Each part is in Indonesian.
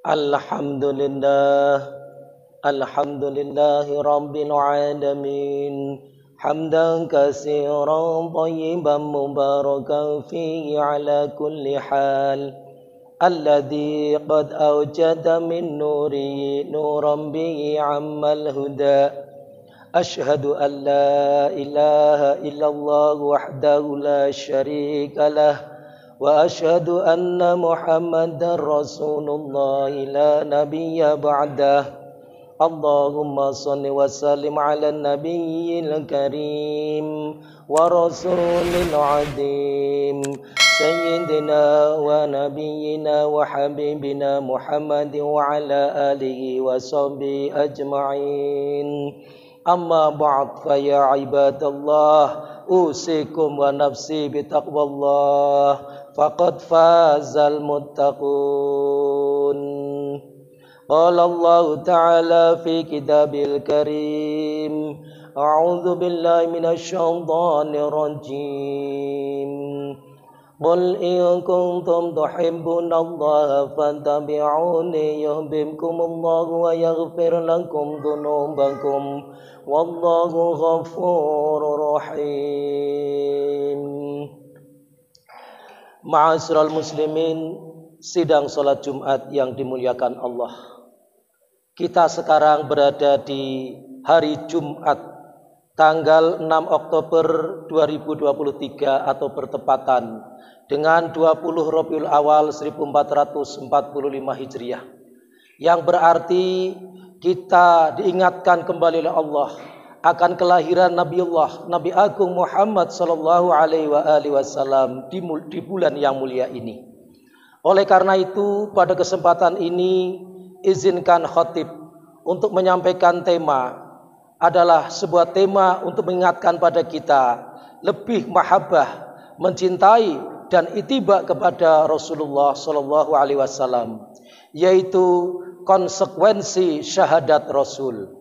Alhamdulillah, alhamdulillahi rabbil alamin. Hamdan katsiran thayyiban mubarakan fihi ala kulli hal. Alladhi qad awjada min nurihi nuran bihi ammal huda. Ashhadu an la ilaha illallah wahdahu la syarika lah. Wa ashhadu anna Muhammadar Rasulullah la nabiyya ba'dah. Allahumma salli wa sallim ala nabiyyil karim wa rasulil azim sayyidina wa nabiyyina wa habibina Muhammadin wa ala alihi wa sahbihi ajma'in. Amma ba'd fa ya ibadallah usikum wa nafsi bitaqwallah faqad fazal muttaqun. Qala Allah Ta'ala fi kitabil karim. A'udzu billahi minasy syaithanir rajim. Qul in kuntum tuhibbunallaha fattabi'uni yuhibbukumullahu wa yaghfir lakum dzunubakum wallahu ghafurur rahim. Ma'asyiral muslimin, sidang salat Jumat yang dimuliakan Allah. Kita sekarang berada di hari Jumat tanggal 6 Oktober 2023 atau bertepatan dengan 20 Rabiul Awal 1445 Hijriah. Yang berarti kita diingatkan kembali oleh Allah akan kelahiran Nabi Agung Muhammad sallallahu alaihi wasallam di bulan yang mulia ini. Oleh karena itu, pada kesempatan ini izinkan khatib untuk menyampaikan tema adalah sebuah tema untuk mengingatkan pada kita lebih mahabbah, mencintai dan ittiba kepada Rasulullah sallallahu alaihi wasallam, yaitu konsekuensi syahadat Rasul.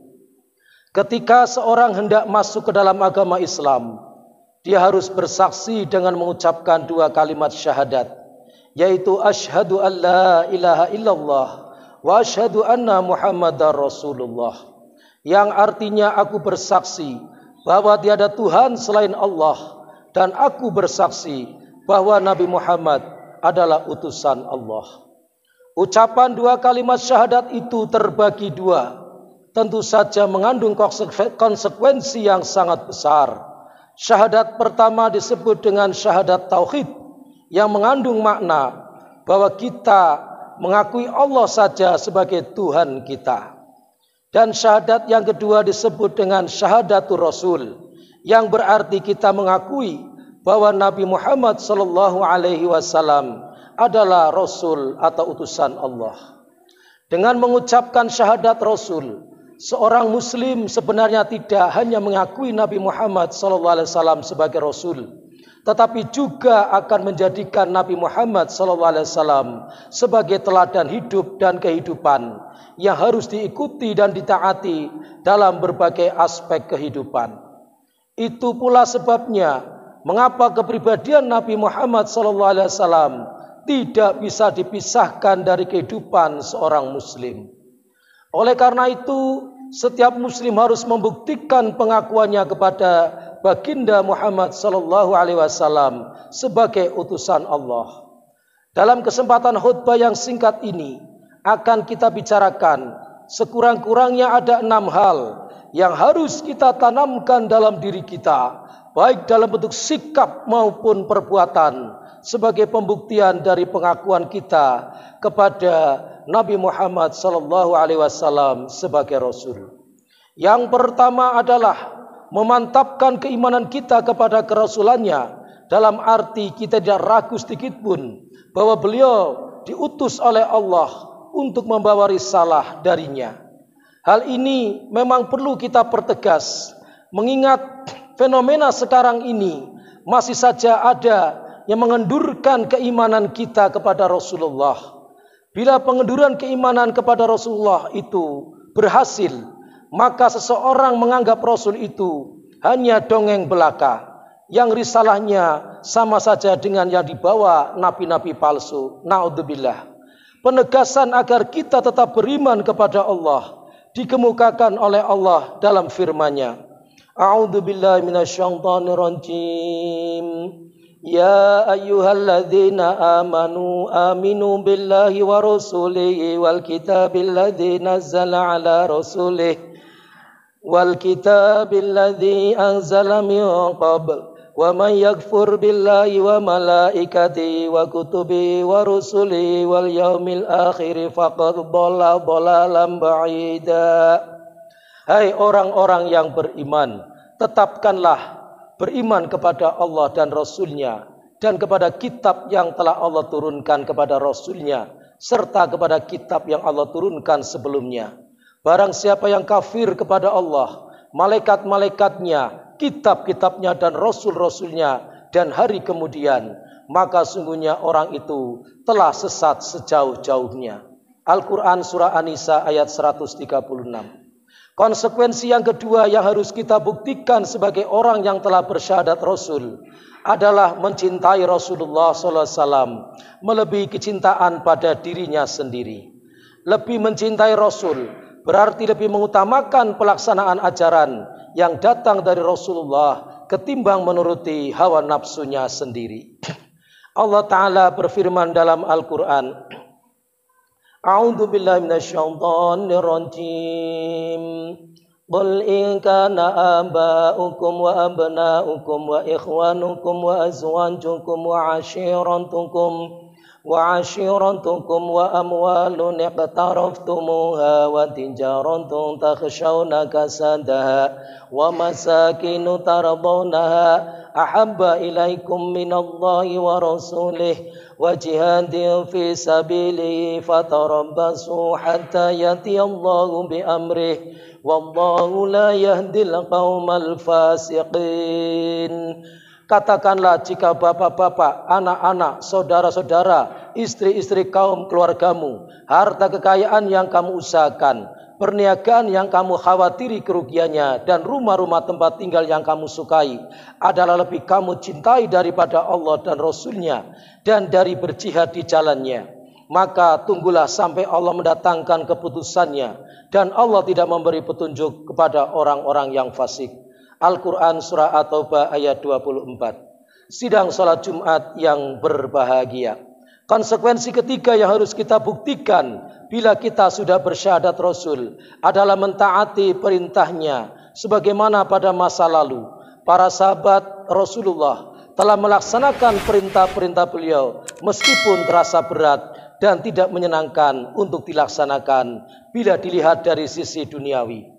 Ketika seorang hendak masuk ke dalam agama Islam, dia harus bersaksi dengan mengucapkan dua kalimat syahadat, yaitu asyhadu an la ilaha illallah wa asyhadu anna Muhammadar Rasulullah, yang artinya aku bersaksi bahwa tiada Tuhan selain Allah dan aku bersaksi bahwa Nabi Muhammad adalah utusan Allah. Ucapan dua kalimat syahadat itu terbagi dua, tentu saja mengandung konsekuensi yang sangat besar. Syahadat pertama disebut dengan syahadat tauhid, yang mengandung makna bahwa kita mengakui Allah saja sebagai Tuhan kita. Dan syahadat yang kedua disebut dengan syahadatul Rasul, yang berarti kita mengakui bahwa Nabi Muhammad sallallahu alaihi wasallam adalah Rasul atau utusan Allah. Dengan mengucapkan syahadat Rasul, seorang muslim sebenarnya tidak hanya mengakui Nabi Muhammad sallallahu alaihi wasallam sebagai Rasul, tetapi juga akan menjadikan Nabi Muhammad SAW sebagai teladan hidup dan kehidupan yang harus diikuti dan ditaati dalam berbagai aspek kehidupan. Itu pula sebabnya mengapa kepribadian Nabi Muhammad SAW tidak bisa dipisahkan dari kehidupan seorang muslim. Oleh karena itu, setiap muslim harus membuktikan pengakuannya kepada baginda Muhammad sallallahu alaihi wasallam sebagai utusan Allah. Dalam kesempatan khutbah yang singkat ini akan kita bicarakan sekurang-kurangnya ada 6 hal yang harus kita tanamkan dalam diri kita, baik dalam bentuk sikap maupun perbuatan, sebagai pembuktian dari pengakuan kita kepada Nabi Muhammad sallallahu alaihi wasallam sebagai Rasul. Yang pertama adalah memantapkan keimanan kita kepada kerasulannya, dalam arti kita tidak ragu sedikit pun bahwa beliau diutus oleh Allah untuk membawa risalah darinya. Hal ini memang perlu kita pertegas, mengingat fenomena sekarang ini masih saja ada yang mengendurkan keimanan kita kepada Rasulullah. Bila pengenduran keimanan kepada Rasulullah itu berhasil, maka seseorang menganggap Rasul itu hanya dongeng belaka, yang risalahnya sama saja dengan yang dibawa nabi-nabi palsu. Naudzubillah. penegasan agar kita tetap beriman kepada Allah dikemukakan oleh Allah dalam firman-Nya. A'udzu billahi minasyaitonir rajim. Ya ayyuhalladzina amanu aminu billahi wa rasulihi wal kitabil ladzi nazzala ala rasulihi wal kitabil ladzi anzala min qabl wa man yakfur billahi wa malaikatihi wa kutubihi wa rusulihi wal yaumil akhir faqad dhalla dhalalan ba'ida. Hai orang-orang yang beriman, tetapkanlah beriman kepada Allah dan Rasul-Nya dan kepada kitab yang telah Allah turunkan kepada Rasul-Nya serta kepada kitab yang Allah turunkan sebelumnya. Barang siapa yang kafir kepada Allah, malaikat-malaikatnya, kitab-kitabnya dan Rasul-Rasulnya dan hari kemudian, maka sungguhnya orang itu telah sesat sejauh-jauhnya. Al-Quran Surah An-Nisa ayat 136. Konsekuensi yang kedua yang harus kita buktikan sebagai orang yang telah bersyahadat Rasul adalah mencintai Rasulullah SAW melebihi kecintaan pada dirinya sendiri. Lebih mencintai Rasul berarti lebih mengutamakan pelaksanaan ajaran yang datang dari Rasulullah ketimbang menuruti hawa nafsunya sendiri. Allah Ta'ala berfirman dalam Al-Quran, A'udzu billahi minasyaitonir rajim. Qul in kana aba'ukum wa abna'ukum wa ikhwanukum wa azwajukum wa 'ashiratukum wa amwalun iqtaraftumuha wa tijaratun takhshawna kasadaha wa masakinu tardawnaha ahabba ilaikum minallahi wa rasulih wa jihadin fi sabilihi fatarabbasu hatta yatiyallahu bi amrih wallahu la yahdil qaumal fasiqin. Katakanlah jika bapak-bapak, anak-anak, saudara-saudara, istri-istri kaum keluargamu, harta kekayaan yang kamu usahakan, perniagaan yang kamu khawatiri kerugiannya, dan rumah-rumah tempat tinggal yang kamu sukai adalah lebih kamu cintai daripada Allah dan Rasul-Nya dan dari berjihad di jalannya, maka tunggulah sampai Allah mendatangkan keputusannya dan Allah tidak memberi petunjuk kepada orang-orang yang fasik. Al-Quran Surah At-Taubah ayat 24. Sidang salat Jumat yang berbahagia. Konsekuensi ketiga yang harus kita buktikan bila kita sudah bersyahadat Rasul adalah mentaati perintahnya. Sebagaimana pada masa lalu para sahabat Rasulullah telah melaksanakan perintah-perintah beliau meskipun terasa berat dan tidak menyenangkan untuk dilaksanakan bila dilihat dari sisi duniawi.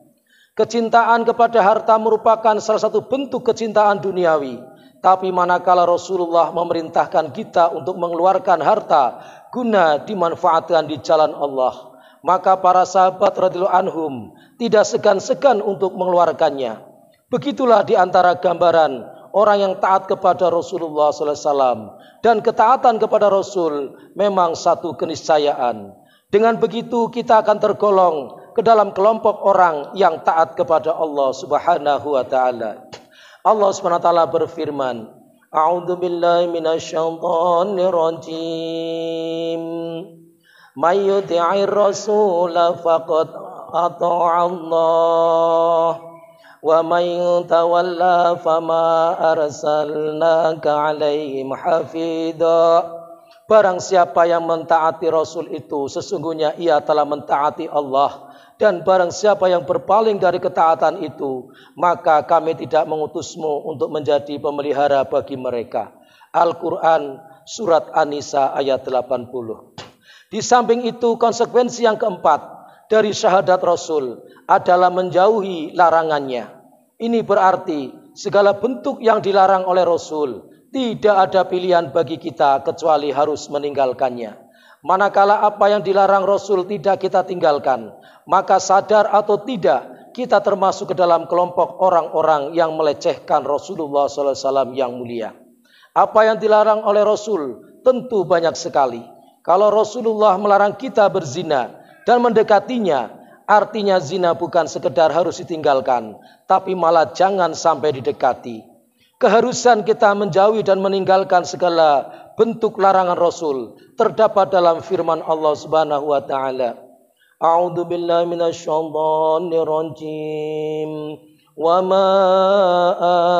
Kecintaan kepada harta merupakan salah satu bentuk kecintaan duniawi. Tapi manakala Rasulullah memerintahkan kita untuk mengeluarkan harta guna dimanfaatkan di jalan Allah, maka para sahabat radhiyallahu anhum tidak segan-segan untuk mengeluarkannya. Begitulah di antara gambaran orang yang taat kepada Rasulullah SAW. Dan ketaatan kepada Rasul memang satu keniscayaan. Dengan begitu kita akan tergolong ke dalam kelompok orang yang taat kepada Allah Subhanahu wa taala. Allah Subhanahu wa taala berfirman, A'udzu billahi minasyaitonir rajim. May yuti'ir rasula faqad ata'a Allah wa may tawalla fama arsalnaka 'alaihim hafidha. Barang siapa yang mentaati Rasul itu, sesungguhnya ia telah mentaati Allah. Dan barang siapa yang berpaling dari ketaatan itu, maka kami tidak mengutusmu untuk menjadi pemelihara bagi mereka. Al-Quran Surat An-Nisa ayat 80. Di samping itu, konsekuensi yang keempat dari syahadat Rasul adalah menjauhi larangannya. Ini berarti segala bentuk yang dilarang oleh Rasul tidak ada pilihan bagi kita kecuali harus meninggalkannya. Manakala apa yang dilarang Rasul tidak kita tinggalkan, maka sadar atau tidak kita termasuk ke dalam kelompok orang-orang yang melecehkan Rasulullah SAW yang mulia. Apa yang dilarang oleh Rasul tentu banyak sekali. Kalau Rasulullah melarang kita berzina dan mendekatinya, artinya zina bukan sekedar harus ditinggalkan, tapi malah jangan sampai didekati. Keharusan kita menjauhi dan meninggalkan segala bentuk larangan Rasul terdapat dalam firman Allah Subhanahu wa taala. A'udzu billahi minasyaitonir rajim. Wa ma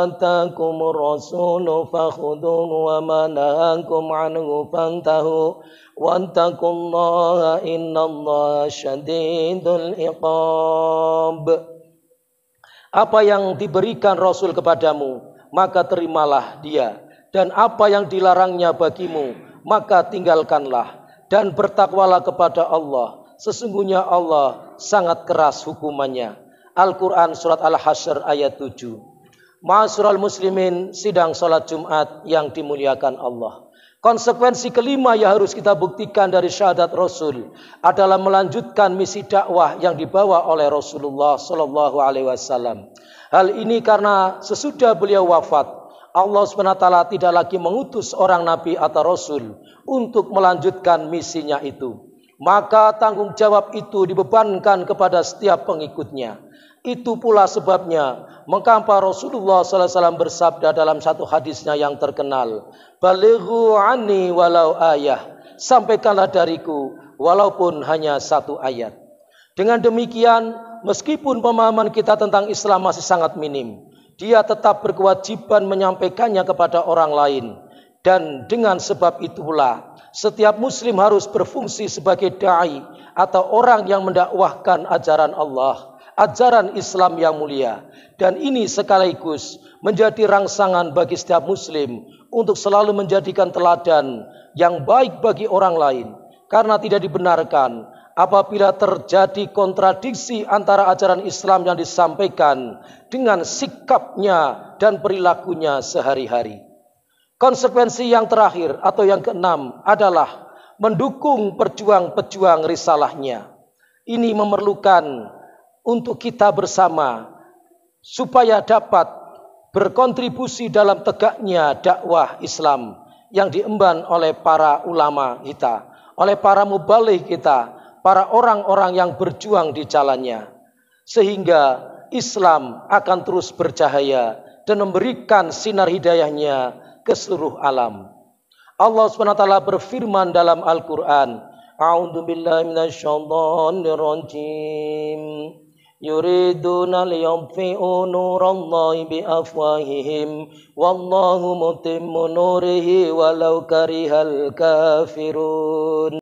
atakumur rasulu fakhudhuhu wa ma nahakum anhu fantahu wattaqullaha innallaha syadidul iqab. Apa yang diberikan Rasul kepadamu, maka terimalah dia, dan apa yang dilarangnya bagimu, maka tinggalkanlah, dan bertakwalah kepada Allah. Sesungguhnya Allah sangat keras hukumannya. Al-Quran surat Al-Hasyr ayat 7. Ma'asyiral muslimin, sidang salat Jumat yang dimuliakan Allah. Konsekuensi kelima yang harus kita buktikan dari syahadat Rasul adalah melanjutkan misi dakwah yang dibawa oleh Rasulullah Sallallahu Alaihi Wasallam. Hal ini karena sesudah beliau wafat, Allah SWT tidak lagi mengutus orang nabi atau rasul untuk melanjutkan misinya itu. Maka tanggung jawab itu dibebankan kepada setiap pengikutnya. Itu pula sebabnya mengapa Rasulullah SAW bersabda dalam satu hadisnya yang terkenal, balighu anni walau ayah, sampaikanlah dariku walaupun hanya satu ayat. Dengan demikian, meskipun pemahaman kita tentang Islam masih sangat minim, dia tetap berkewajiban menyampaikannya kepada orang lain. Dan dengan sebab itulah setiap muslim harus berfungsi sebagai da'i atau orang yang mendakwahkan ajaran Allah, ajaran Islam yang mulia. Dan ini sekaligus menjadi rangsangan bagi setiap muslim untuk selalu menjadikan teladan yang baik bagi orang lain. Karena tidak dibenarkan apabila terjadi kontradiksi antara ajaran Islam yang disampaikan dengan sikapnya dan perilakunya sehari-hari. Konsekuensi yang terakhir atau yang keenam adalah mendukung pejuang-pejuang risalahnya. Ini memerlukan untuk kita bersama supaya dapat berkontribusi dalam tegaknya dakwah Islam yang diemban oleh para ulama kita, oleh para mubaligh kita, para orang-orang yang berjuang di jalannya. Sehingga Islam akan terus bercahaya dan memberikan sinar hidayahnya ke seluruh alam. Allah SWT berfirman dalam Al-Quran, A'udzu billahi minasyaitonir rajim. Yuriduna liyutfi'u nurallahi biafwahihim wallahu mutimmu nurihi walau karihal kafirun.